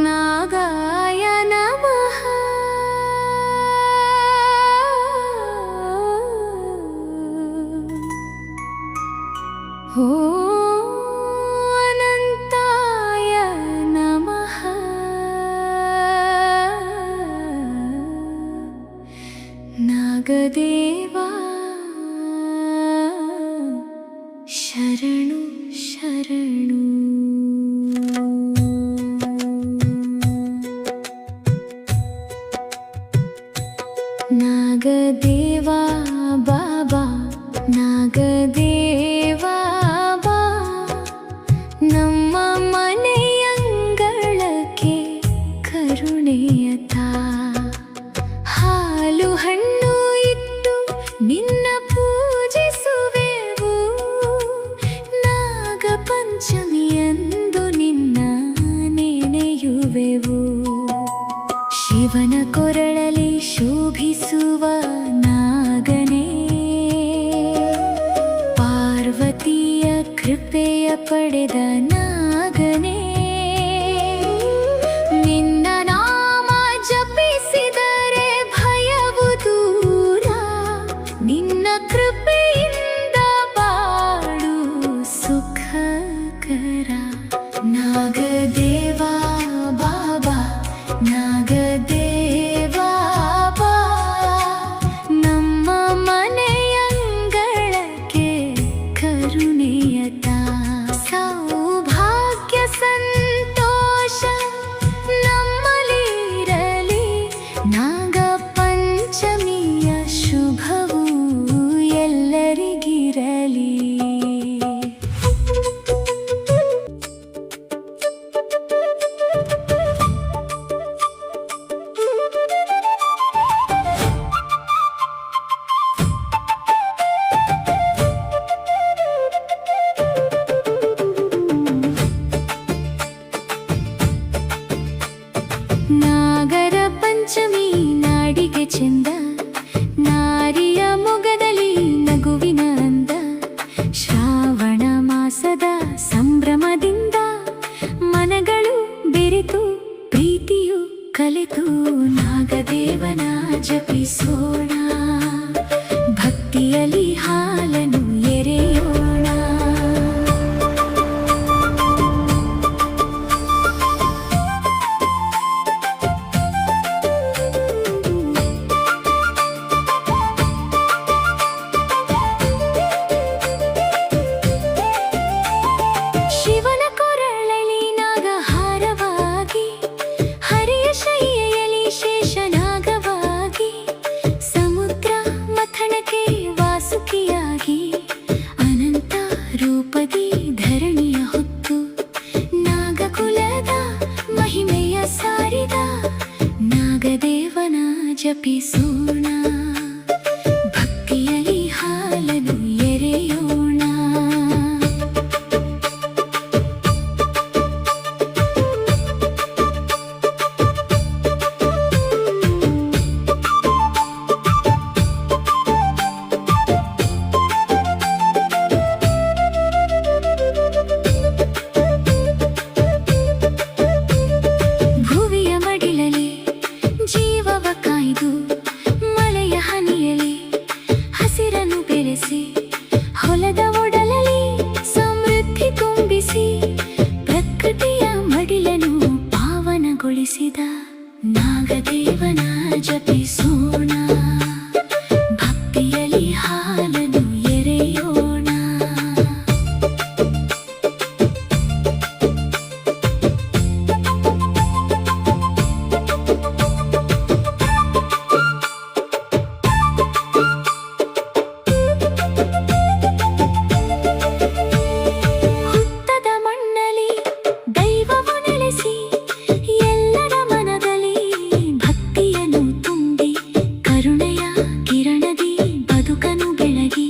ನಾಗಾಯ ನಮಃ. ಅನಂತಾಯ ನಮಃ. ನಾಗದೇವಾ ಶರಣು ಶರಣು. ನಾಗದೇವಾ ಬಾಬಾ, ನಾಗದೇವಾ ಬಾ, ನಮ್ಮ ಮನೆಯಂಗಳಕ್ಕೆ ಕರುಣೆಯತ. ಹಾಲು ಹಣ್ಣು ಇಟ್ಟು ನಿನ್ನ ಪೂಜಿಸುವೆವು. ನಾಗ ಪಂಚಮಿಯಂದು ನಿನ್ನ ನೆನೆಯುವೆವು. ಶಿವನ ಕೊರಳಲಿ ಶೋಭಿಸುವ ನಾಗನೇ, ಪಾರ್ವತಿಯ ಕೃಪೆಯ ಪಡೆದ ನಾಗನೇ, ನಿನ್ನ ನಾಮ ಜಪಿಸಿದರೆ ಭಯವು ದೂರ. ನಿನ್ನ ಕೃಪೆಯಿಂದ ಬಾಳು ಸುಖಕರ. ನಾಗದೇವಾ ಬಾಬಾ, ನಾಗದೇವಾ ಬಾ, ನಮ್ಮ ಮನೆಯಂಗಳಕ್ಕೆ ಕರುಣೆಯತ. ಸೌಭಾಗ್ಯ ಸಂತೋಷ ನಮ್ಮಲ್ಲಿರಲಿ. ನಾಗ ಪಂಚಮಿಯ ಶುಭವೂ ಎಲ್ಲರಿಗಿರಲಿ. ನಾಗರ ಪಂಚಮಿ ನಾಡಿಗೆ ಚೆಂದ, ನಾರಿಯ ಮೊಗದಲ್ಲಿ ನಗುವಿನ ಅಂದ. ಶ್ರಾವಣ ಮಾಸದ ಸಂಭ್ರಮದಿಂದ ಮನಗಳು ಬೆರೆತು ಪ್ರೀತಿಯು ಕಲೆತು. ನಾಗದೇವನ ಜಪಿಸೋಣ, ಭಕ್ತಿಯಲ್ಲಿ ಹಾಲನ್ನು ಎರೆಯೋಣ. ಶಿವನ ಕೊರಳಲಿ ನಾಗಹಾರವಾಗಿ, ಹರಿಯ ಶಯ್ಯೆಯಲ್ಲಿ ಶೇಷನಾಗವಾಗಿ, ಸಮುದ್ರ ಮಥನಕ್ಕೆ ವಾಸುಕಿಯಾಗಿ, ಅನಂತ ರೂಪದಿ ಧರಣಿಯ ಹೊತ್ತು ನಾಗಕುಲದ ಮಹಿಮೆಯ ಸಾರಿದ. ನಾಗದೇವನ ಜಪಿಸೋಣ, ಭಕ್ತಿಯಲ್ಲಿ ಹಾಲನ್ನು ಎರೆಯೋಣ. ಭುವಿಯ ಮಡಿಲಲಿ ಜೀವವ ಕಾಯ್ದು, ಮಳೆಯ ಹನಿಯಲಿ ಹಸಿರನ್ನು ಬೆಳೆಸಿ, ಹೊಲದ ಒಡಲಲಿ ಸಮೃದ್ಧಿ ತುಂಬಿಸಿ, ಪ್ರಕೃತಿಯ ಮಡಿಲನ್ನು ಪಾವನಗೊಳಿಸಿದ. ನಾಗದೇವನ ಜಪಿಸೋಣ, ಭಕ್ತಿಯಲ್ಲಿ ಹಾಲನ್ನು ಎರೆಯೋಣ. ಹುತ್ತದ ಮಣ್ಣಲಿ ದೈವವು ನೆಲೆಸಿ, ಎಲ್ಲರ ಮನದಲ್ಲಿ ಭಕ್ತಿಯನ್ನು ತುಂಬಿ, ಕರುಣೆಯ ಕಿರಣದಿ ಬದುಕನ್ನು ಬೆಳಗಿ,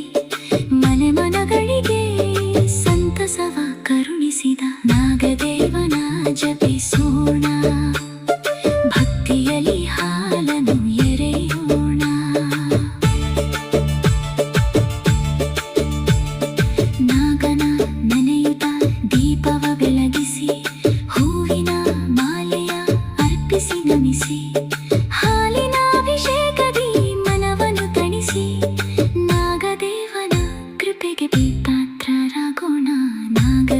ಮನೆ ಮನಗಳಿಗೆ ಸಂತಸವ ಕರುಣಿಸಿದ. ನಾಗದೇವನ ಜಪಿಸೋಣ, ಭಕ್ತಿಯಲ್ಲಿ ಹಾಲನ್ನು ಎರೆಯೋಣ. ನಾಗನ ನೆನೆಯುತ್ತ ದೀಪವ ಬೆಳಗಿಸಿ,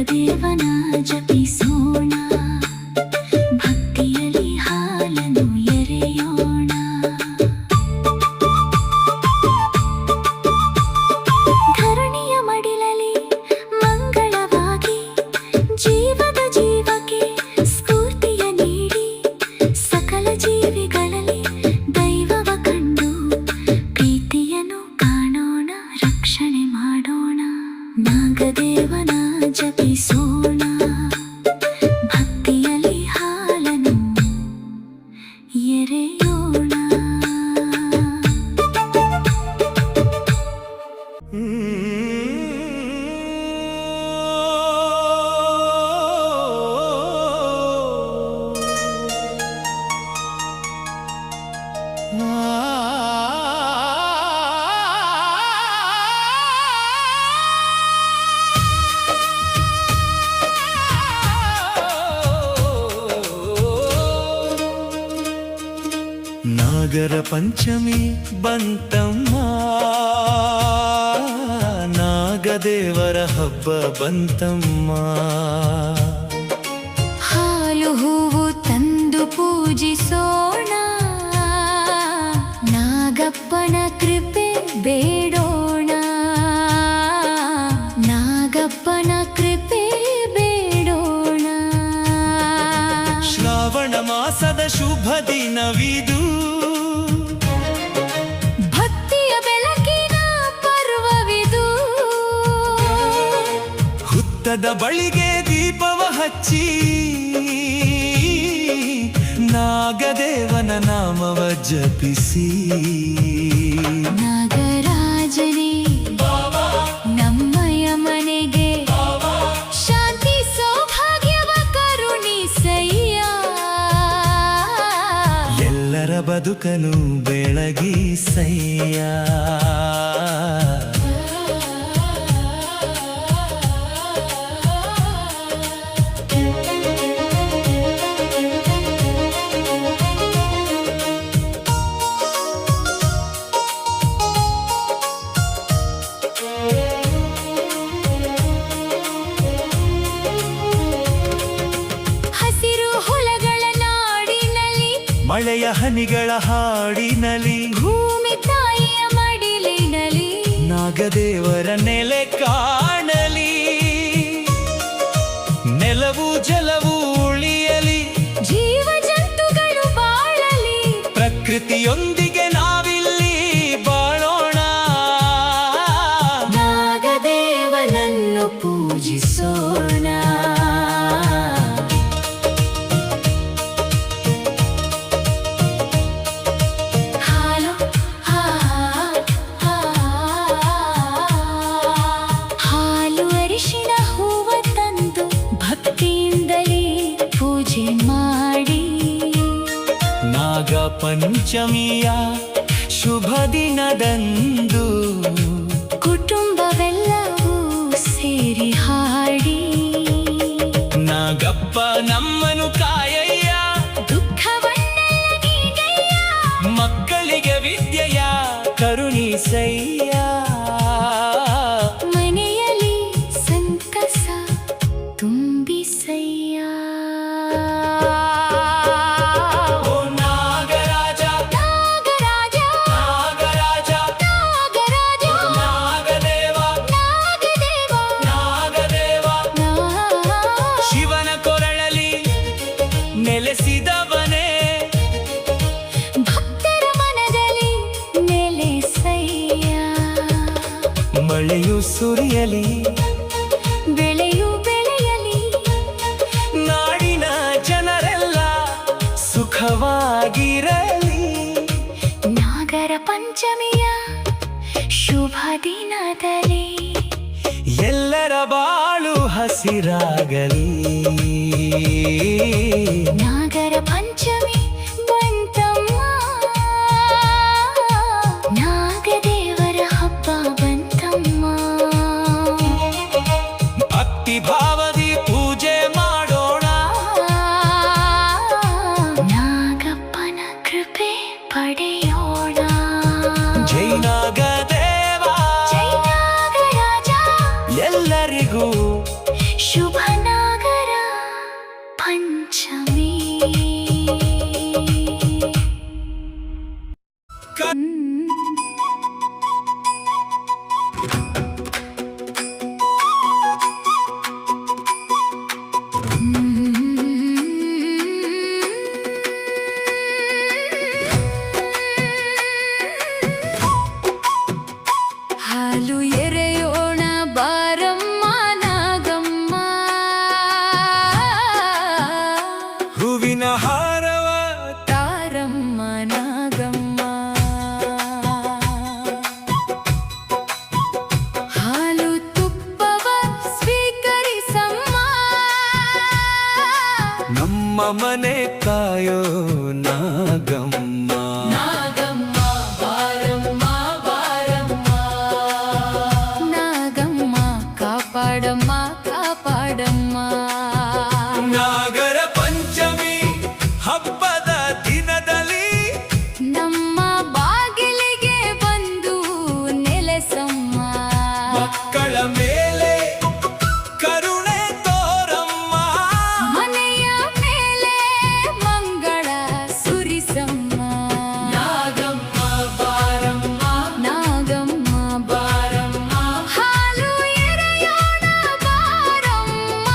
ನಾಗದೇವನ ಜಪಿಸೋಣ, ಭಕ್ತಿಯಲ್ಲಿ ಹಾಲನ್ನು ಎರೆಯೋಣ. ಧರಣಿಯ ಮಡಿಲಲ್ಲಿ ಮಂಗಳವಾಗಿ ಜೀವದ ಜೀವಕ್ಕೆ ಸ್ಫೂರ್ತಿಯ ನೀಡಿ, ಸಕಲ ಜೀವಿಗಳಲ್ಲಿ ದೈವವ ಕಂಡು ಪ್ರೀತಿಯನ್ನು ಕಾಣೋಣ, ರಕ್ಷಣೆ ಮಾಡೋಣ. ನಾಗದೇವನ ಜಪಿಸೋಣ, ಭಕ್ತಿಯಲ್ಲಿ ಹಾಲನ್ನು ಎರೆಯೋಣ. ನಾಗರ ಪಂಚಮಿ ಬಂತಮ್ಮ, ನಾಗದೇವರ ಹಬ್ಬ ಬಂತಮ್ಮ. ಹಾಲು ಹೂವು ತಂದು ಪೂಜಿಸೋಣ, ನಾಗಪ್ಪನ ಕೃಪೆ ಬೇಡೋಣ, ನಾಗಪ್ಪನ ಕೃಪೆ ಬೇಡೋಣ. ಶ್ರಾವಣ ಮಾಸದ ಶುಭ ದಿನವಿದು, ಭಕ್ತಿಯ ಬೆಳಕಿನ ಪರ್ವವಿದು. ಹುತ್ತದ ಬಳಿಗೆ ದೀಪವ ಹಚ್ಚಿ, ನಾಗದೇವನ ನಾಮವ ಜಪಿಸಿ. ನಾಗರಾಜನೇ ನಮ್ಮಯ ಮನೆಗೆ ಶಾಂತಿ ಸೌಭಾಗ್ಯವ ಕರುಣಿಸಯ್ಯ. ಎಲ್ಲರ ಬದುಕನು ಬೆಳಗಿಸಯ್ಯ. ಹಸಿರು ಹೊಲಗಳ ನಾಡಿನಲ್ಲಿ, ಮಳೆಯ ಹನಿಗಳ ಹಾಡಿನಲಿ, ಭೂಮಿ ತಾಯಿಯ ಮಡಿಲಿನಲ್ಲಿ, ನಾಗದೇವರ ನೆಲೆ ಕಾಣಲಿ. ನೆಲವು ಜಲವು ಉಳಿಯಲಿ, ಜೀವ ಜಂತುಗಳು ಬಾಳಲಿ. ಪ್ರಕೃತಿಯೊಂದಿಗೆ ನಾವಿಲ್ಲಿ ಬಾಳೋಣ. ನಾಗದೇವನನ್ನು ಪೂಜಿಸೋಣ. ಹಾಲು ಹಾಲು ಅರಿಶಿಣ ಹೂವ ತಂದು ಭಕ್ತಿಯಿಂದಲೇ ಪೂಜೆ ಮಾಡಿ. ನಾಗ ಪಂಚಮಿಯ ಶುಭ ದಿನದಂದು, ಕುಟುಂಬವೆಲ್ಲವೂ ಸೇರಿ ಹಾಡಿ. ನಾಗಪ್ಪ ನಮ್ಮನು ಕಾಯಯ್ಯ, ದುಃಖವನ್ನೆಲ್ಲ ನೀಗಯ್ಯ, ಮಕ್ಕಳಿಗೆ ವಿದ್ಯೆಯ ಕರುಣಿಸಯ್ಯ. ಮನೆಯಲ್ಲಿ ಸಂತಸ ತುಂಬಿಸಯ್ಯ. ಓ ನಾಗರಾಜ, ನಾಗರಾಜ ನಾಗರಾಜ, ನಾಗರಾಜ, ನಾಗದೇವ, ನಾಗದೇವ, ನಾಗದೇವ. ಶಿವನ ಕೊರಳಲಿ ನೆಲೆಸಿದವನೇ, ಭಕ್ತರ ಮನದಲ್ಲಿ ನೆಲೆಸಯ್ಯ. ಮಳೆಯು ಸುರಿಯಲಿ, ಬೆಳೆಯು ಬೆಳೆಯಲಿ, ನಾಡಿನ ಜನರೆಲ್ಲ ಸುಖವಾಗಿರಲಿ. ನಾಗರ ಪಂಚಮಿಯ ಶುಭ ದಿನದಲ್ಲಿ ಎಲ್ಲರ ಬಾಳು ಹಸಿರಾಗಲಿ. ನಾಗರ ಪಂಚಮಿ ಬಂತಮ್ಮ, ನಾಗದೇವರ ಹಬ್ಬ ಬಂತಮ್ಮ. ಭಕ್ತಿ ಭಾವದಿ ಪೂಜೆ ಮಾಡೋಣ, ನಾಗಪ್ಪನ ಕೃಪೆ ಪಡೆಯೋಣ. ಜೈ ನಾಗದೇವ, ಜೈ ನಾಗರಾಜ, ಎಲ್ಲರಿಗೂ ಶುಭ ನಮ್ಮ ಮನೆ ಕಾಯೋ ನಾಗಮ್ಮ. ನಾಗಮ್ಮ ಬಾರಮ್ಮ ಬಾರಮ್ಮ, ನಾಗಮ್ಮ ಕಾಪಾಡಮ್ಮ ಕಾಪಾಡಮ್ಮ. ನಾಗರ ಪಂಚಮಿ ಹಬ್ಬದ ದಿನದಲ್ಲಿ ನಮ್ಮ ಬಾಗಿಲಿಗೆ ಬಂದು ನೆಲೆಸಮ್ಮ. ಮಕ್ಕಳ ಮೇಲೆ ಕರುಣೆ ತೋರಮ್ಮ, ಮನೆಯ ಮೇಲೆ ಮಂಗಳ ಸುರಿಸಮ್ಮ. ನಾಗಮ್ಮ ಬಾರಮ್ಮ, ನಾಗಮ್ಮ ಬಾರಮ್ಮ, ಹಾಲು ಎರೆಯೋಣ ಬಾರಮ್ಮ.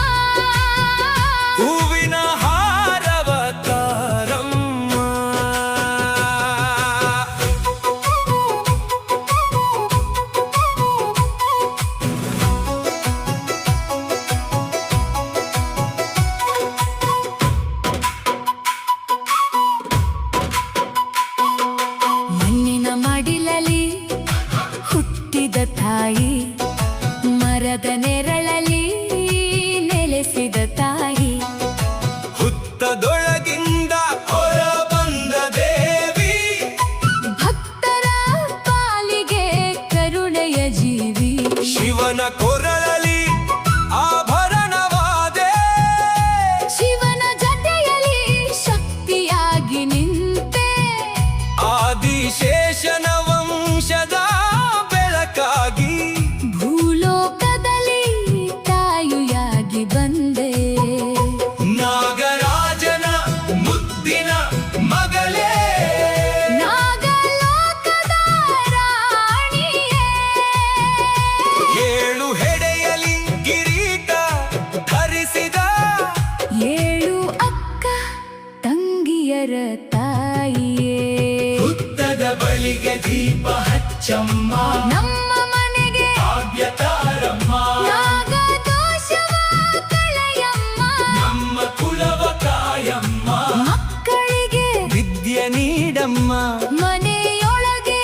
ಹೂವಿನ ಹಾರವ ತಾರಮ್ಮ. ಮಣ್ಣಿನ ಮಡಿಲಲ್ಲಿ ಹುಟ್ಟಿದ ತಾಯಿ, ಮರದ ನೆರಳಲ್ಲಿ ನೆಲೆಸಿದ ತಾಯಿ. ಹುತ್ತದೊಳಗಿಂದ ಹೊರ ಬಂದ ದೇವಿ, ಭಕ್ತರ ಪಾಲಿಗೆ ಕರುಣೆಯ ಜೀವಿ. ಶಿವನ ಕೊರಳಲಿ ಆಭರಣವಾದೆ, ಶಿವನ ಜೊತೆಯಲ್ಲಿ ಶಕ್ತಿಯಾಗಿ ನಿಂತೆ. ಆದಿಶೇಷನ ವಂಶದ ಬೆಳಕಾಗಿ ಭೂಲೋಕದಲ್ಲಿ ತಾಯಿಯಾಗಿ ಬಂದೆ. ನಾಗರಾಜನ ಮುದ್ದಿನ ಮಗಳೇ, ನಾಗಲೋಕದ ರಾಣಿಯೇ. ಏಳು ಹೆಡೆಯಲಿ ಕಿರೀಟ ಧರಿಸಿದ ಏಳು ಅಕ್ಕ ತಂಗಿಯರ ತಾಯಿಯೇ. ಹುತ್ತದ ಬಳಿಗೆ ದೀಪ ಹಚ್ಚಮ್ಮ, ನಮ್ಮ ಮನೆಗೆ ಕಾವ್ಯ ತಾರಮ್ಮ. ನಾಗದೋಷವ ಕಳೆಯಮ್ಮ. ನಮ್ಮ ಕುಲವ ಕಾಯಮ್ಮ, ಮಕ್ಕಳಿಗೆ ವಿದ್ಯೆ ನೀಡಮ್ಮ. ಮನೆಯೊಳಗೆ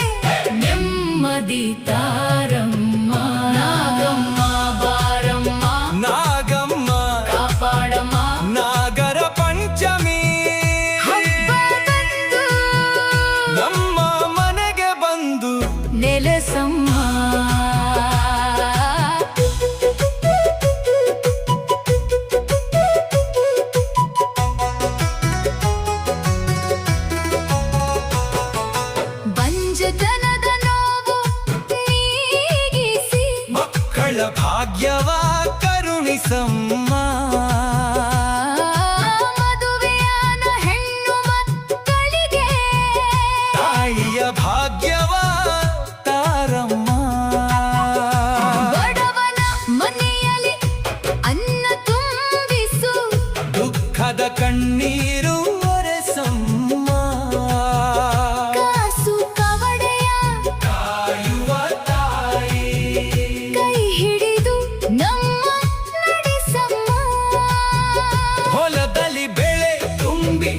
ನೆಮ್ಮದಿ ತಾರಮ್ಮ. ನಾಗಮ್ಮ ಬಾರಮ್ಮ, ನಾಗಮ್ಮ ಕಾಪಾಡಮ್ಮ. ನಾಗರ ಪಂಚಮಿ ಹಬ್ಬ ಬಂದು ನಮ್ಮ ಮನೆಗೆ ಬಂದು ನೆಲೆಸಮ್ಮ. ಬಂಜತನದ ನೋವು ನೀಗಿಸಿ, ಮಕ್ಕಳ ಭಾಗ್ಯವ ಕರುಣಿಸಮ್ಮ. ಮದುವೆಯಾದ ಹೆಣ್ಣು ಮಕ್ಕಳಿಗೆ ತಾಯಿಯ ಭಾಗ್ಯವ ತಾರಮ್ಮ. ಬಡವನ ಮನೆಯಲ್ಲಿ ಅನ್ನ ತುಂಬಿಸು, ದುಃಖದ ಕಣ್ಣೀರು ಒರೆಸಮ್ಮ. ಕಾಸು ಕವಡೆಯ ಕಾಯುವ ತಾಯಿ, ಕೈ ಹಿಡಿದು ನಮ್ಮ ನಡೆಸಮ್ಮ. ಹೊಲದಲ್ಲಿ ಬೆಳೆ ತುಂಬಿ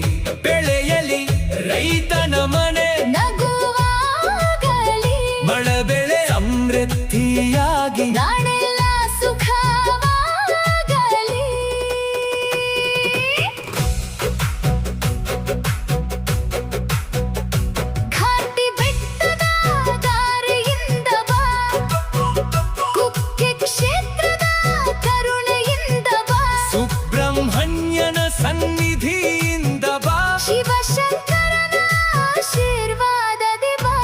ಬೆಳೆಯಲಿ ರೈತನ ಮನೆ, ನಗುವಾಗಲಿ ಮಳೆ ಬೆಳೆ ಸಮೃದ್ಧಿಯಾಗಿ ನಾಡೆಲ್ಲ ಸುಖವಾಗಲಿ. ಘಾಟಿ ಬೆಟ್ಟದ ದಾರಿಯಿಂದ ಬಾ, ಕುಕ್ಕೆ ಕ್ಷೇತ್ರದ ಕರುಣೆಯಿಂದ ಬಾ. ಸುಬ್ರಹ್ಮಣ್ಯನ ಸನ್ನಿಧಿಯಿಂದ ಬಾ, ಶಿವಶಂಕರನ ಆಶೀರ್ವಾದದಿ ಬಾ.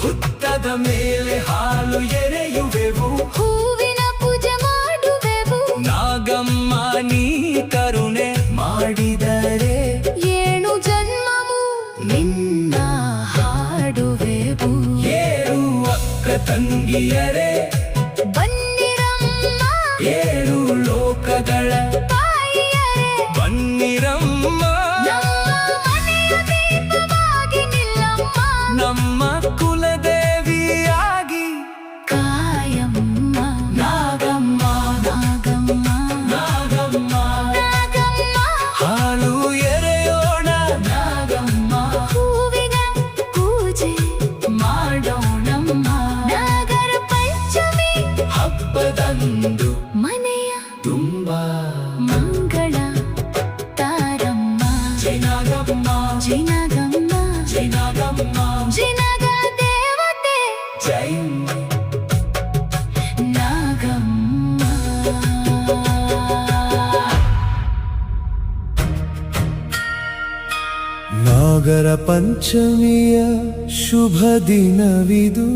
ಹುತ್ತದ ಮೇಲೆ ಹಾಲು ಎರೆಯುವೆವು, ಹೂವಿನ ಪೂಜೆ ಮಾಡುವೆವು. ನಾಗಮ್ಮ ನೀ ಕರುಣೆ ಮಾಡಿದರೆ ಏಳು ಜನ್ಮವು ನಿನ್ನ ಹಾಡುವೆವು. ಏಳು ಅಕ್ಕ ತಂಗಿಯರೇ, ಬನ್ನಿರಮ್ಮ ಏಳು ಲೋಕಗಳ ತಾಯಿಯರೇ, ಬನ್ನಿರಮ್ಮ. ನಮ್ಮ ಮನೆಯ ದೀಪವಾಗಿ ನಿಲ್ಲಮ್ಮ. ನಮ್ಮ ಕುಲದೇವಿಯಾಗಿ ಕಾಯಮ್ಮ. ನಾಗಮ್ಮ ನಾಗಮ್ಮ ನಾಗಮ್ಮ. ನಾಗಮ್ಮ, ಹಾಲು ಎರೆಯೋಣ ನಾಗಮ್ಮ. ಹೂವಿನ ಪೂಜೆ ಮಾಡೋಣಮ್ಮ. ನಾಗರ ಪಂಚಮಿ ಹಬ್ಬದಂದು ಮನೆಯ ತುಂಬಾ ಮಂಗಳ ನಾಗರ ಪಂಚಮಿಯ ಶುಭ ದಿನವಿದು,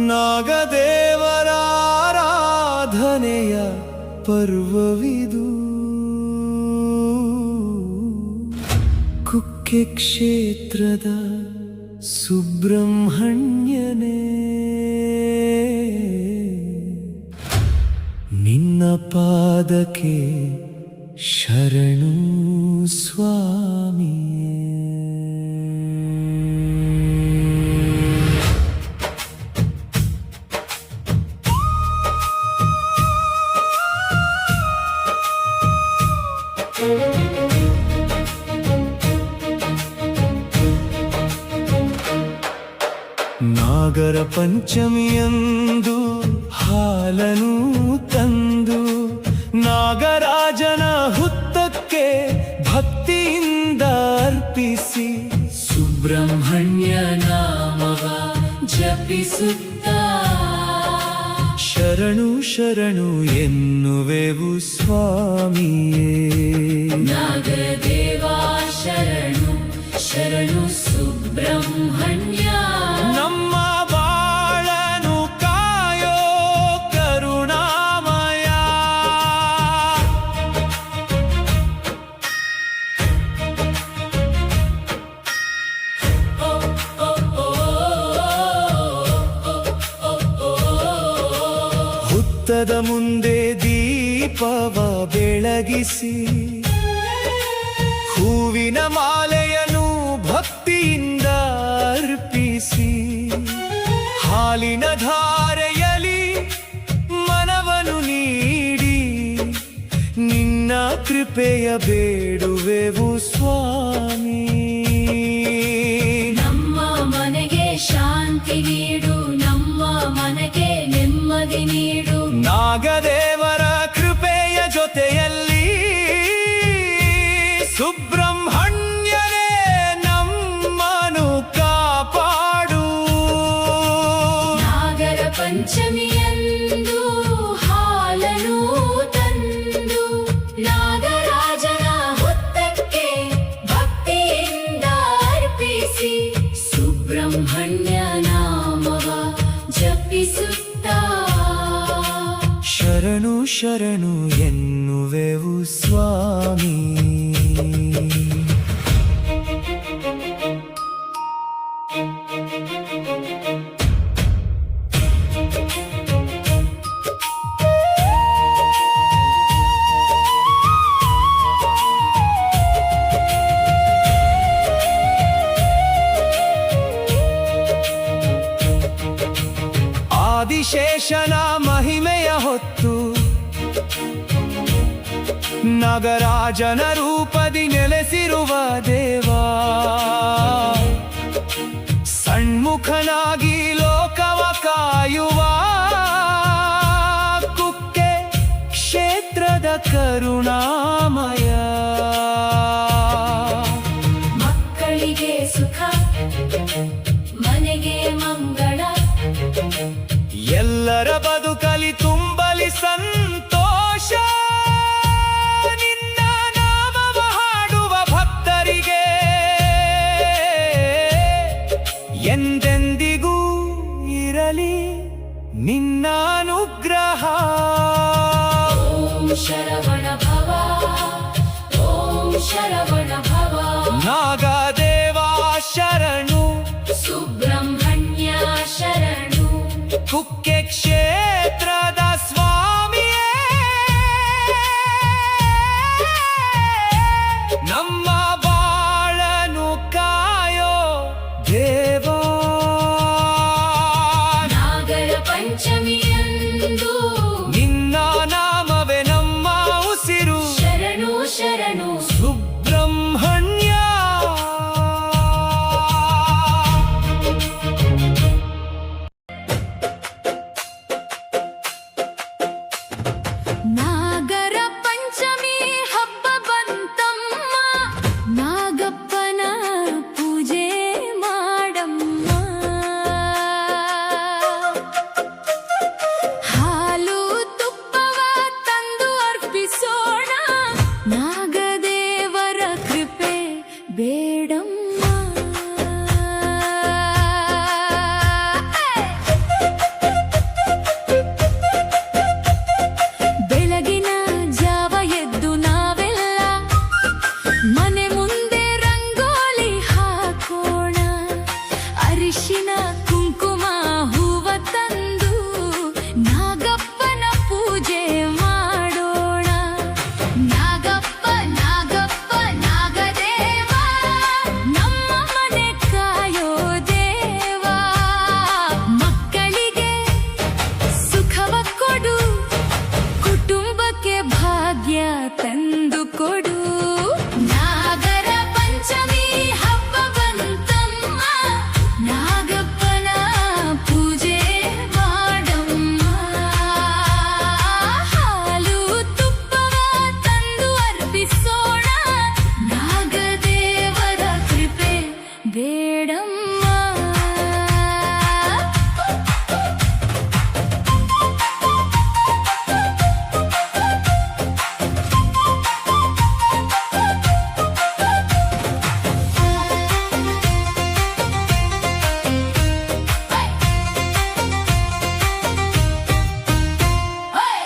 ನಾಗದೇವರ ಆರಾಧನೆಯ ಪರ್ವವಿದು. ಕುಕ್ಕೆ ಕ್ಷೇತ್ರದ ಸುಬ್ರಹ್ಮಣ್ಯನೇ, ನಿನ್ನ ಪಾದಕ್ಕೆ ಶರಣು ಸ್ವಾಮಿ. ನಾಗರ ಪಂಚಮಿಯಂದು ಹಾಲನು ತಂದು ನಾಗರಾಜನ ಹುತ್ತಕ್ಕೆ ಭಕ್ತಿಯಿಂದ ಅರ್ಪಿಸಿ ಸುಬ್ರಹ್ಮಣ್ಯ ನಾಮವ ಜಪಿಸುತ್ತ ಶರಣು ಶರಣು ಎನ್ನುವೆವು ಸ್ವಾಮಿಯೇ. ನಾಗದೇವ ಶರಣು ಶರಣು ಸುಬ್ರಹ್ಮಣ್ಯ, ನಮ್ಮ ಬಾಳನು ಕಾಯೋ ಕರುಣಾಮಯ. ಹುತ್ತದ ಮುಂದೆ ದೀಪವ ಬೆಳಗಿಸಿ ಹೂವಿನ ಮಾಲೆಯನ್ನು ಭಕ್ತಿಯಿಂದ ಅರ್ಪಿಸಿ ಹಾಲಿನ ಧಾರೆಯಲಿ ಮನವನ್ನು ನೀಡಿ ನಿನ್ನ ಕೃಪೆಯ ಬೇಡುವೆವು ಸ್ವಾಮಿ. ನಮ್ಮ ಮನೆಗೆ ಶಾಂತಿ ನೀಡು, ನಮ್ಮ ಮನೆಗೆ ನೆಮ್ಮದಿ ನೀಡು. ನಾಗದೇವರ ಕೃಪೆಯ ಜೊತೆಯಲ್ಲಿ ಸುಬ್ರಹ್ಮಣ್ಯನೇ ನಮ್ಮನು ಕಾಪಾಡು. ನಾಗರ ಪಂಚಮಿಯಂದು ಹಾಲನು ತಂದು ನಾಗರಾಜನ ಹುತ್ತಕ್ಕೆ ಭಕ್ತಿಯಿಂದ ಅರ್ಪಿಸಿ ಸುಬ್ರಹ್ಮಣ್ಯ ನಾಮವ ಜಪಿಸುತ್ತ ಶರಣು ಶರಣು ಎನ್ನುವೆವು ಸ್ವಾಮಿ. ಆದಿಶೇಷನ ಮಹಿಮೆಯ ಹೊತ್ತು ನಾಗರಾಜನ ರೂಪದಿ ನೆಲೆಸಿರುವ ದೇವಾ, ಸಣ್ಮುಖನಾಗಿ ಲೋಕವ ಕಾಯುವ ಕುಕ್ಕೆ ಕ್ಷೇತ್ರದ ಕರುಣಾಮಯ. ಮಕ್ಕಳಿಗೆ ಸುಖ, ಮನೆಗೆ ಮಂಗಳ, ಎಲ್ಲರ ಬದುಕಲಿ ತುಂಬಲಿ ಸಂತೋಷ. ನಿನ್ನ ನಾಮವ ಹಾಡುವ ಭಕ್ತರಿಗೆ ಎಂದೆಂದಿಗೂ ಇರಲಿ ನಿನ್ನ ಅನುಗ್ರಹ. ಓಂ ಶರವಣ ಭವ, ಓಂ ಶರವಣ